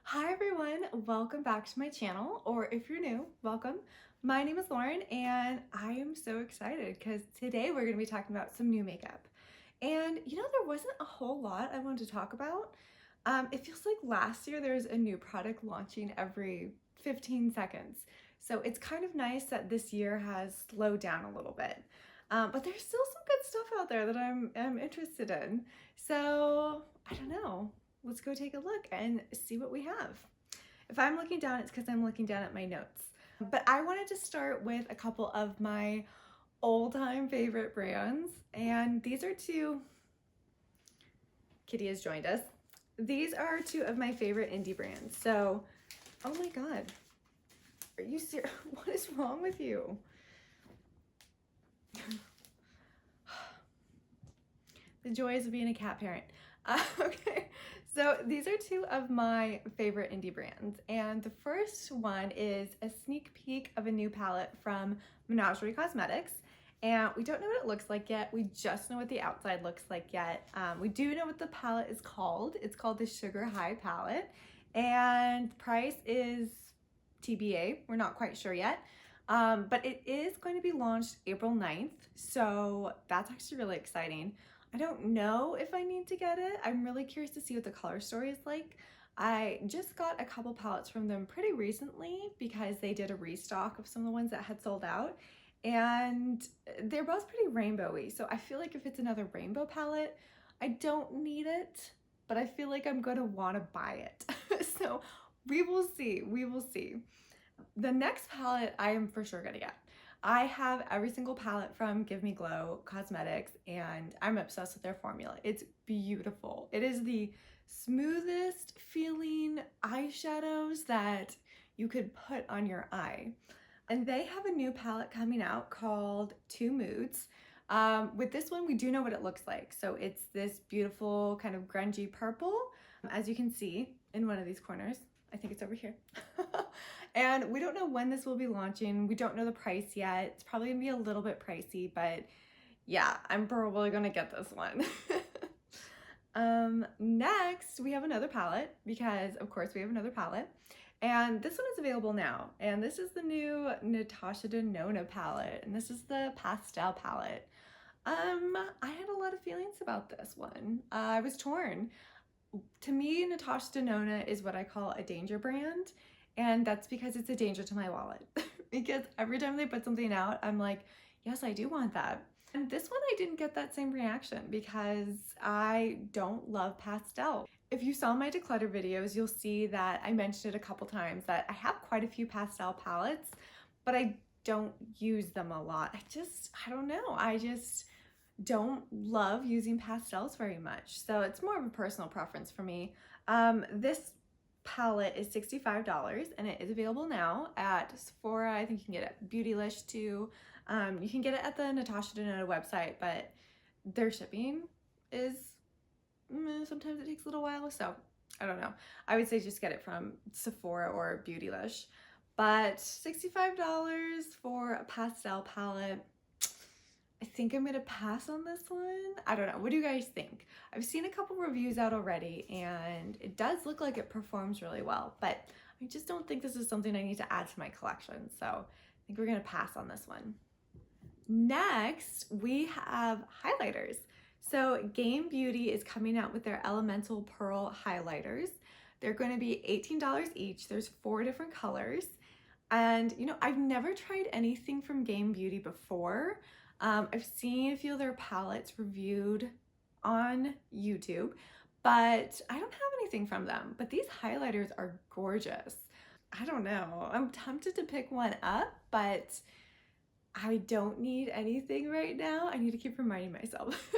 Hi everyone, welcome back to my channel, or if you're new, welcome. My name is Lauren and I am so excited because today we're going to be talking about some new makeup. And there wasn't a whole lot I wanted to talk about. It feels like last year there's a new product launching every 15 seconds. So it's kind of nice that this year has slowed down a little bit. But there's still some good stuff out there that I'm interested in. So I don't know. Let's go take a look and see what we have. If I'm looking down, it's because I'm looking down at my notes. But I wanted to start with a couple of my all-time favorite brands. And these are two, Kitty has joined us. These are two of my favorite indie brands. So, oh my God, are you serious? What is wrong with you? The joys of being a cat parent. Okay, so these are two of my favorite indie brands, and the first one is a sneak peek of a new palette from Menagerie Cosmetics, and we don't know what it looks like yet. We just know what the outside looks like yet. We do know what the palette is called. It's called the Sugar High palette, and the price is TBA. We're not quite sure yet. But it is going to be launched April 9th, so that's actually really exciting. I don't know if I need to get it. I'm really curious to see what the color story is like. I just got a couple palettes from them pretty recently because they did a restock of some of the ones that had sold out, and they're both pretty rainbowy. So I feel like if it's another rainbow palette, I don't need it, but I feel like I'm going to want to buy it. So we will see. We will see. The next palette I am for sure going to get. I have every single palette from Give Me Glow Cosmetics, and I'm obsessed with their formula. It's beautiful. It is the smoothest feeling eyeshadows that you could put on your eye. And they have a new palette coming out called Two Moods. With this one, we do know what it looks like. So it's this beautiful kind of grungy purple, as you can see in one of these corners. I think it's over here. And we don't know when this will be launching. We don't know the price yet. It's probably gonna be a little bit pricey, but yeah, I'm probably gonna get this one. Next, we have another palette because of course we have another palette. And this one is available now. And this is the new Natasha Denona palette. And this is the pastel palette. I had a lot of feelings about this one. I was torn. To me, Natasha Denona is what I call a danger brand. And that's because it's a danger to my wallet. Because every time they put something out, I'm like, yes, I do want that. And this one, I didn't get that same reaction because I don't love pastel. If you saw my declutter videos, you'll see that I mentioned it a couple times that I have quite a few pastel palettes, but I don't use them a lot. I don't know. I just don't love using pastels very much. So it's more of a personal preference for me. This palette is $65 and it is available now at Sephora. I think you can get it at Beautylish too. You can get it at the Natasha Denona website, but their shipping is sometimes it takes a little while, so I don't know. I would say just get it from Sephora or Beautylish. But $65 for a pastel palette, I think I'm gonna pass on this one. I don't know. What do you guys think? I've seen a couple reviews out already and it does look like it performs really well, but I just don't think this is something I need to add to my collection. So I think we're gonna pass on this one. Next, we have highlighters. So Game Beauty is coming out with their Elemental Pearl highlighters. They're going to be $18 each. There's 4 different colors. And I've never tried anything from Game Beauty before. I've seen a few of their palettes reviewed on YouTube, but I don't have anything from them. But these highlighters are gorgeous. I don't know. I'm tempted to pick one up, but I don't need anything right now. I need to keep reminding myself.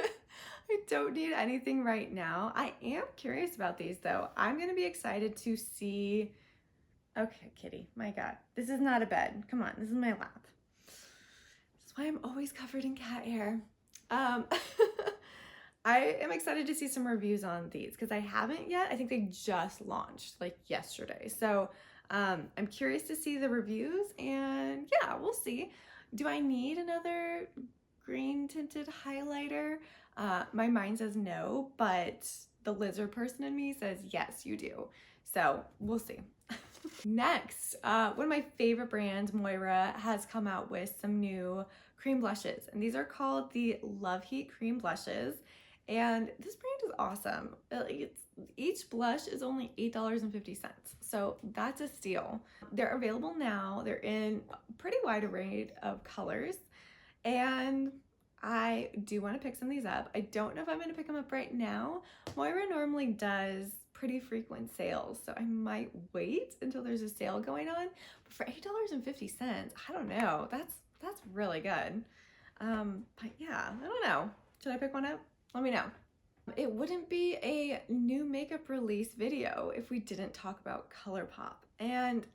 I don't need anything right now. I am curious about these though. I'm gonna be excited to see. Okay, Kitty, my God. This is not a bed. Come on, this is my lap. This is why I'm always covered in cat hair. I am excited to see some reviews on these because I haven't yet. I think they just launched like yesterday. So I'm curious to see the reviews and yeah, we'll see. Do I need another green tinted highlighter? My mind says no, but the lizard person in me says yes, you do. So we'll see. Next, one of my favorite brands, Moira, has come out with some new cream blushes, and these are called the Love Heat cream blushes. And this brand is awesome. Each blush is only $8.50, so that's a steal. They're available now. They're in a pretty wide array of colors, and I do want to pick some of these up. I don't know if I'm going to pick them up right now. Moira normally does pretty frequent sales, so I might wait until there's a sale going on. But for $8.50, I don't know. That's really good. But yeah, I don't know. Should I pick one up? Let me know. It wouldn't be a new makeup release video if we didn't talk about ColourPop. And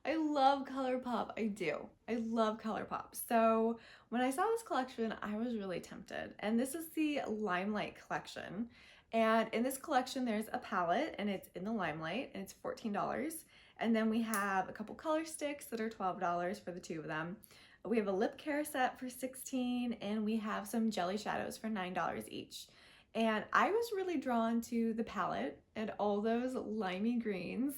I love ColourPop. I do. I love ColourPop. So when I saw this collection, I was really tempted. And this is the Limelight collection. And in this collection, there's a palette, and it's in the Limelight, and it's $14. And then we have a couple color sticks that are $12 for the two of them. We have a lip care set for $16, and we have some jelly shadows for $9 each. And I was really drawn to the palette and all those limey greens.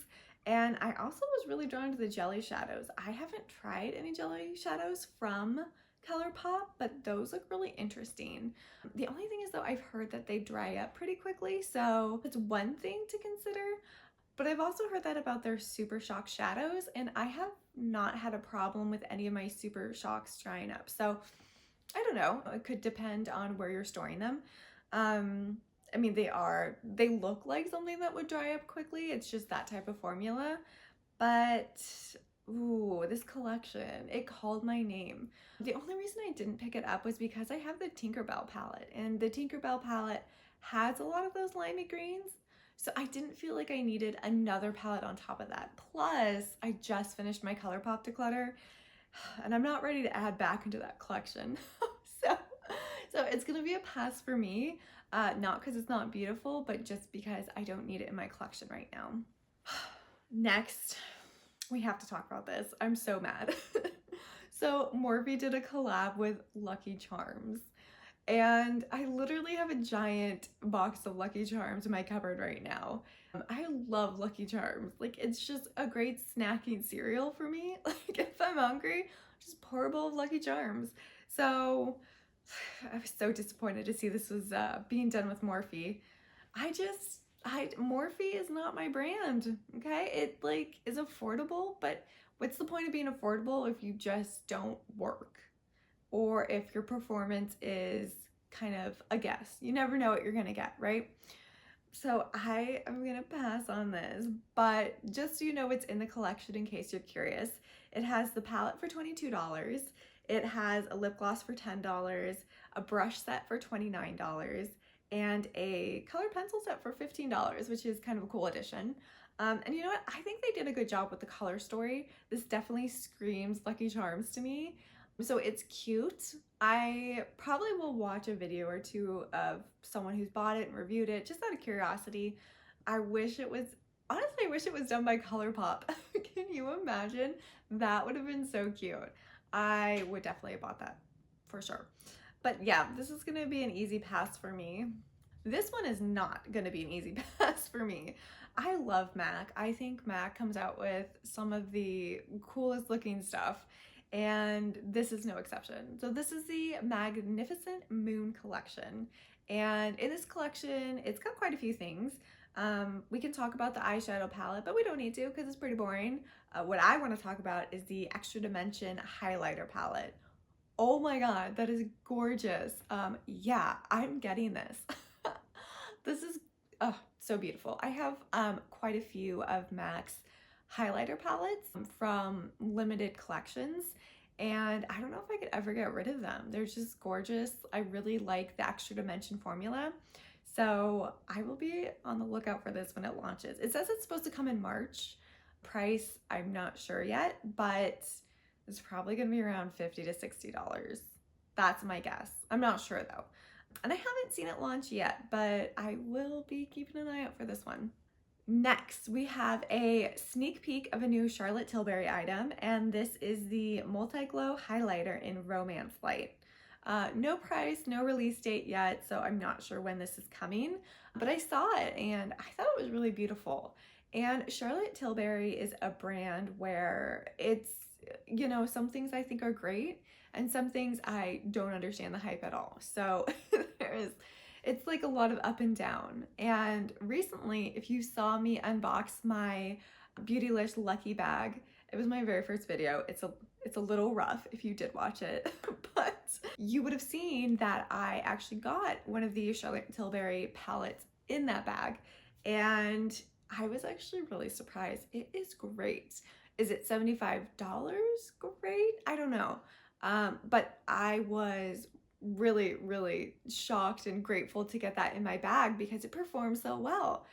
And I also was really drawn to the jelly shadows. I haven't tried any jelly shadows from ColourPop, but those look really interesting. The only thing is though, I've heard that they dry up pretty quickly, so it's one thing to consider. But I've also heard that about their Super Shock shadows, and I have not had a problem with any of my Super Shocks drying up. So I don't know, it could depend on where you're storing them. I mean, they look like something that would dry up quickly. It's just that type of formula. But ooh, this collection, it called my name. The only reason I didn't pick it up was because I have the Tinkerbell palette, and the Tinkerbell palette has a lot of those limey greens. So I didn't feel like I needed another palette on top of that. Plus, I just finished my ColourPop declutter, and I'm not ready to add back into that collection. So it's gonna be a pass for me, not because it's not beautiful, but just because I don't need it in my collection right now. Next, we have to talk about this. I'm so mad. So Morphe did a collab with Lucky Charms, and I literally have a giant box of Lucky Charms in my cupboard right now. I love Lucky Charms. Like, it's just a great snacking cereal for me. Like, if I'm hungry, just pour a bowl of Lucky Charms. So I was so disappointed to see this was being done with Morphe. Morphe is not my brand, okay? It like is affordable, but what's the point of being affordable if you just don't work? Or if your performance is kind of a guess. You never know what you're gonna get, right? So I am gonna pass on this, but just so you know what's in the collection in case you're curious, it has the palette for $22, it has a lip gloss for $10, a brush set for $29, and a colored pencil set for $15, which is kind of a cool addition. And you know what? I think they did a good job with the color story. This definitely screams Lucky Charms to me. So it's cute. I probably will watch a video or two of someone who's bought it and reviewed it just out of curiosity. I wish it was done by ColourPop. Can you imagine? That would have been so cute. I would definitely have bought that for sure. But yeah, this is gonna be an easy pass for me. This one is not gonna be an easy pass for me. I love MAC. I think MAC comes out with some of the coolest looking stuff, and this is no exception. So this is the Magnificent Moon collection. And in this collection, it's got quite a few things. We can talk about the eyeshadow palette, but we don't need to because it's pretty boring. What I want to talk about is the Extra Dimension highlighter palette. Oh my god, that is gorgeous. Yeah, I'm getting this. This is so beautiful. I have quite a few of MAC's highlighter palettes from limited collections, and I don't know if I could ever get rid of them. They're just gorgeous. I really like the Extra Dimension formula. So I will be on the lookout for this when it launches. It says it's supposed to come in March. Price, I'm not sure yet, but it's probably gonna be around $50 to $60. That's my guess. I'm not sure though. And I haven't seen it launch yet, but I will be keeping an eye out for this one. Next, we have a sneak peek of a new Charlotte Tilbury item, and this is the Multi-Glow Highlighter in Romance Light. No price, no release date yet, so I'm not sure when this is coming, but I saw it and I thought it was really beautiful. And Charlotte Tilbury is a brand where it's, you know, some things I think are great and some things I don't understand the hype at all. So it's like a lot of up and down. And recently, if you saw me unbox my Beautylish Lucky Bag, it was my very first video. It's a little rough if you did watch it, but you would have seen that I actually got one of these Charlotte Tilbury palettes in that bag, and I was actually really surprised. It is great. Is it $75? Great? I don't know. But I was really, really shocked and grateful to get that in my bag because it performed so well.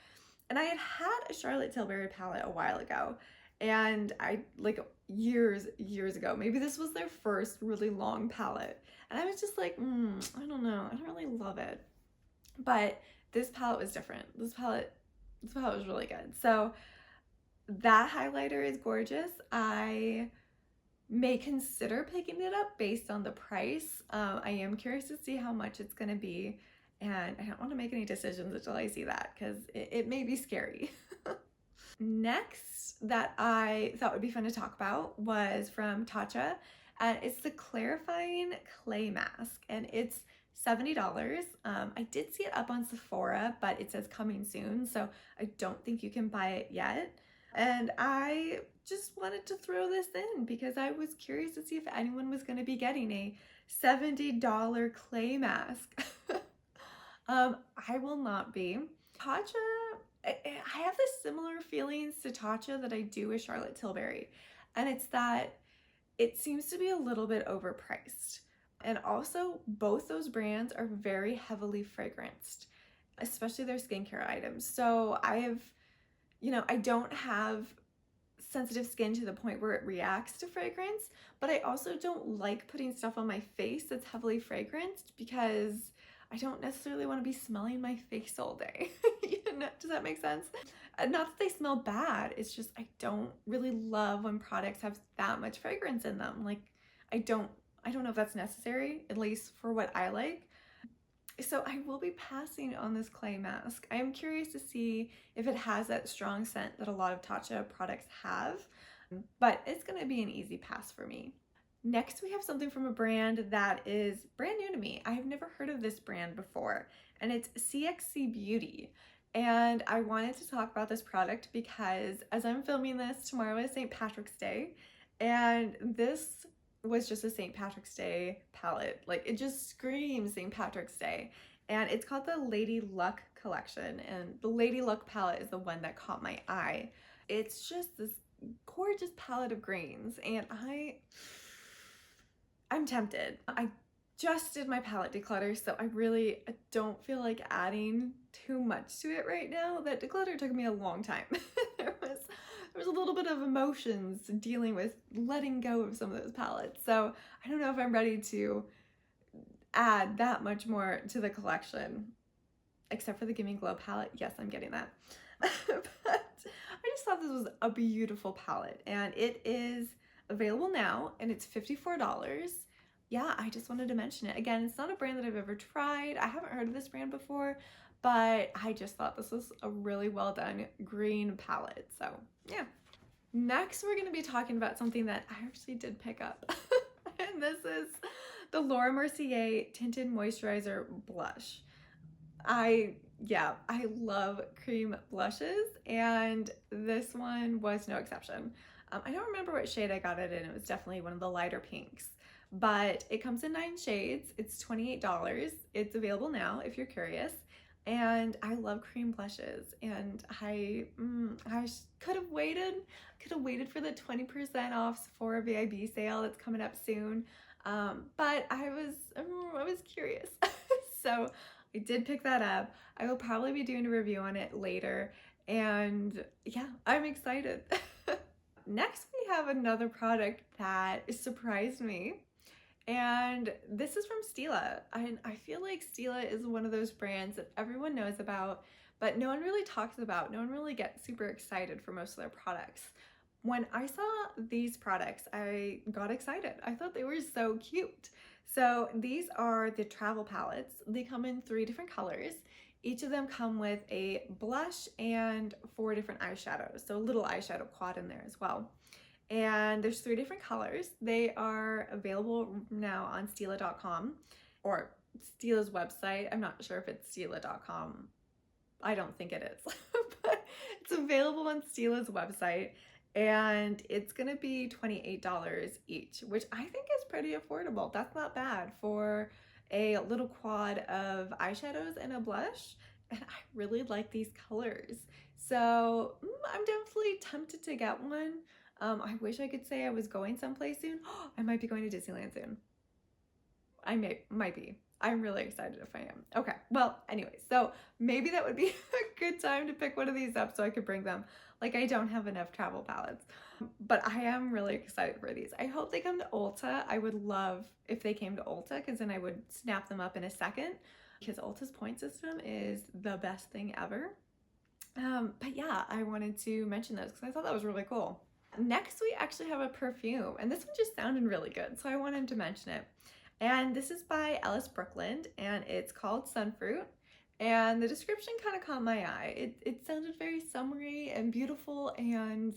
And I had a Charlotte Tilbury palette a while ago, and I, like years ago, maybe this was their first really long palette. And I was just like, I don't know, I don't really love it. But this palette was different. This palette was really good. So that highlighter is gorgeous. I may consider picking it up based on the price. I am curious to see how much it's gonna be, and I don't want to make any decisions until I see that because it may be scary. Next that I thought would be fun to talk about was from Tatcha, and it's the Clarifying Clay Mask, and it's $70. I did see it up on Sephora, but it says coming soon, so I don't think you can buy it yet. And I just wanted to throw this in because I was curious to see if anyone was going to be getting a $70 clay mask. I will not be. Tatcha, I have the similar feelings to Tatcha that I do with Charlotte Tilbury, and it's that it seems to be a little bit overpriced. And also, both those brands are very heavily fragranced, especially their skincare items. So I have, you know, I don't have sensitive skin to the point where it reacts to fragrance, but I also don't like putting stuff on my face that's heavily fragranced because I don't necessarily want to be smelling my face all day. You know, does that make sense? Not that they smell bad, it's just I don't really love when products have that much fragrance in them. Like, I don't know if that's necessary, at least for what I like. So I will be passing on this clay mask. I am curious to see if it has that strong scent that a lot of Tatcha products have, but it's gonna be an easy pass for me. Next, we have something from a brand that is brand new to me. I have never heard of this brand before, and it's CXC Beauty. And I wanted to talk about this product because as I'm filming this, tomorrow is St. Patrick's Day, and this was just a St. Patrick's Day palette. Like, it just screams St. Patrick's Day. And it's called the Lady Luck collection, and the Lady Luck palette is the one that caught my eye. It's just this gorgeous palette of greens, and I'm tempted. I just did my palette declutter, so I really don't feel like adding too much to it right now. That declutter took me a long time. There was a little bit of emotions dealing with letting go of some of those palettes. So I don't know if I'm ready to add that much more to the collection, except for the Gimme Glow palette. Yes, I'm getting that. But I just thought this was a beautiful palette, and it is available now, and it's $54. Yeah, I just wanted to mention it. Again, it's not a brand that I've ever tried. I haven't heard of this brand before, but I just thought this was a really well done green palette. So yeah. Next, we're going to be talking about something that I actually did pick up. And this is the Laura Mercier Tinted Moisturizer Blush. I love cream blushes, and this one was no exception. I don't remember what shade I got it in. It was definitely one of the lighter pinks, but it comes in 9 shades. It's $28. It's available now if you're curious. And I love cream blushes, and I could have waited for the 20% off Sephora VIB sale that's coming up soon. But I was curious. So I did pick that up. I will probably be doing a review on it later, and yeah, I'm excited. Next, we have another product that surprised me, and this is from Stila. I feel like Stila is one of those brands that everyone knows about, but no one really talks about. No one really gets super excited for most of their products. When I saw these products, I got excited. I thought they were so cute. So these are the travel palettes. They come in 3 different colors, Each of them come with a blush and 4 different eyeshadows, so a little eyeshadow quad in there as well. And there's 3 different colors. They are available now on Stila.com or Stila's website. I'm not sure if it's Stila.com. I don't think it is, but it's available on Stila's website, and it's gonna be $28 each, which I think is pretty affordable. That's not bad for a little quad of eyeshadows and a blush, and I really like these colors. So I'm definitely tempted to get one. I wish I could say I was going someplace soon. I might be going to Disneyland soon. I might be. I'm really excited if I am. Okay, well, anyway, so maybe that would be a good time to pick one of these up so I could bring them. Like, I don't have enough travel palettes, but I am really excited for these. I hope they come to Ulta. I would love if they came to Ulta, because then I would snap them up in a second, because Ulta's point system is the best thing ever. But yeah, I wanted to mention those because I thought that was really cool. Next, we actually have a perfume, and this one just sounded really good, so I wanted to mention it. And this is by Ellis Brooklyn, and it's called Sunfruit. And the description kind of caught my eye. It sounded very summery and beautiful and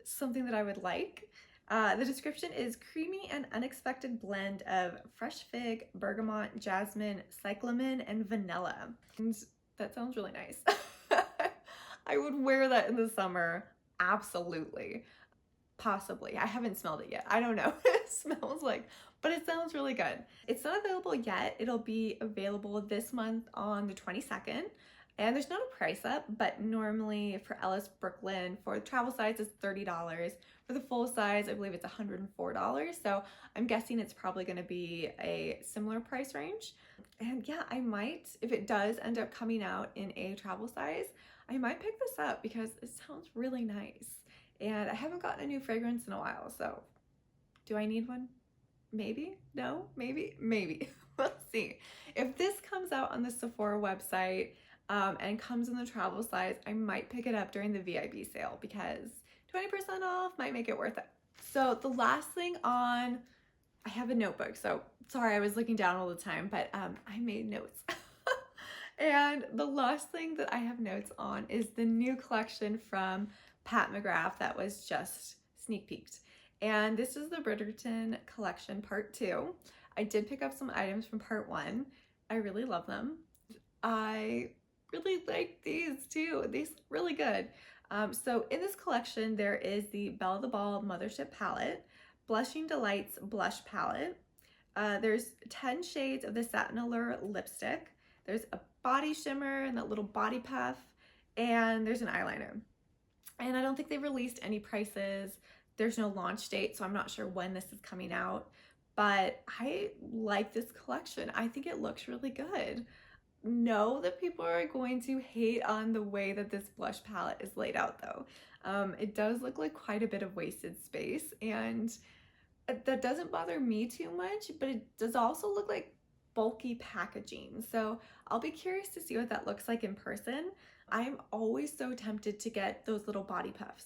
something that I would like. The description is creamy and unexpected blend of fresh fig, bergamot, jasmine, cyclamen, and vanilla. And that sounds really nice. I would wear that in the summer, absolutely. Possibly. I haven't smelled it yet. I don't know what it smells like, but it sounds really good. It's not available yet. It'll be available this month on the 22nd. And there's not a price up, but normally for Ellis Brooklyn, for the travel size, it's $30. For the full size, I believe it's $104. So I'm guessing it's probably going to be a similar price range. And yeah, I might, if it does end up coming out in a travel size, I might pick this up because it sounds really nice. And I haven't gotten a new fragrance in a while, so do I need one? Maybe? No? Maybe? Maybe. We'll see. If this comes out on the Sephora website and comes in the travel size, I might pick it up during the VIB sale because 20% off might make it worth it. So the last thing on, I have a notebook, so sorry I was looking down all the time, but I made notes. And the last thing that I have notes on is the new collection from Pat McGrath that was just sneak peeked. And this is the Bridgerton collection part 2. I did pick up some items from part 1. I really love them. I really like these too. These look really good. So in this collection, there is the Belle of the Ball Mothership palette, Blushing Delights blush palette. There's 10 shades of the Satin Allure lipstick. There's a body shimmer and that little body puff, and there's an eyeliner. And I don't think they've released any prices. There's no launch date, so I'm not sure when this is coming out. But I like this collection. I think it looks really good. Know that people are going to hate on the way that this blush palette is laid out though. It does look like quite a bit of wasted space, and that doesn't bother me too much, but it does also look like bulky packaging. So I'll be curious to see what that looks like in person. I'm always so tempted to get those little body puffs.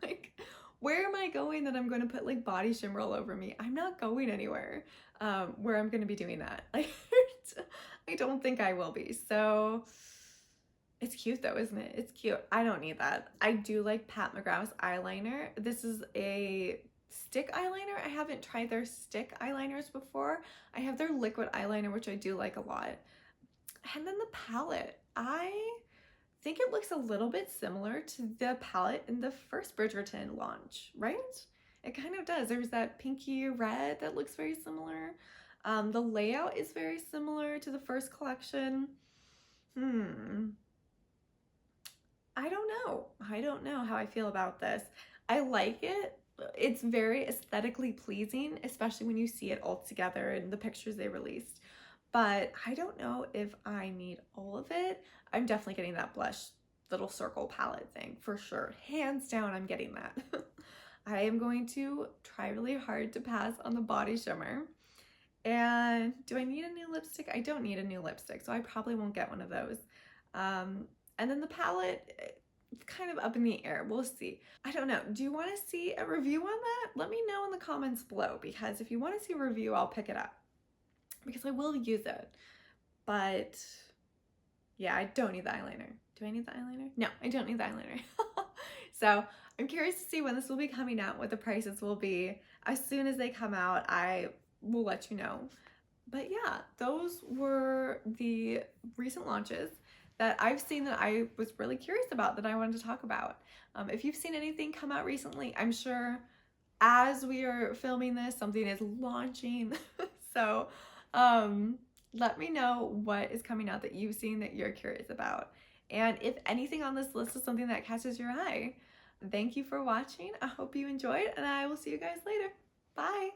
Like, where am I going that I'm going to put like body shimmer all over me? I'm not going anywhere where I'm going to be doing that. Like, I don't think I will be. So it's cute though, isn't it? It's cute. I don't need that. I do like Pat McGrath's eyeliner. This is a stick eyeliner. I haven't tried their stick eyeliners before. I have their liquid eyeliner, which I do like a lot. And then the palette. I think it looks a little bit similar to the palette in the first Bridgerton launch, right? It kind of does. There's that pinky red that looks very similar. The layout is very similar to the first collection. I don't know. I don't know how I feel about this. I like it. It's very aesthetically pleasing, especially when you see it all together in the pictures they released. But I don't know if I need all of it. I'm definitely getting that blush little circle palette thing for sure. Hands down, I'm getting that. I am going to try really hard to pass on the body shimmer. And do I need a new lipstick? I don't need a new lipstick, so I probably won't get one of those. And then the palette, it's kind of up in the air. We'll see. I don't know. Do you want to see a review on that? Let me know in the comments below, because if you want to see a review, I'll pick it up because I will use it. But Yeah, I don't need the eyeliner. Do I need the eyeliner? No, I don't need the eyeliner. So I'm curious to see when this will be coming out, what the prices will be. As soon as they come out, I will let you know. But yeah, those were the recent launches that I've seen that I was really curious about that I wanted to talk about. If you've seen anything come out recently, I'm sure as we are filming this, something is launching. So let me know what is coming out that you've seen that you're curious about. And if anything on this list is something that catches your eye, thank you for watching. I hope you enjoyed, and I will see you guys later. Bye.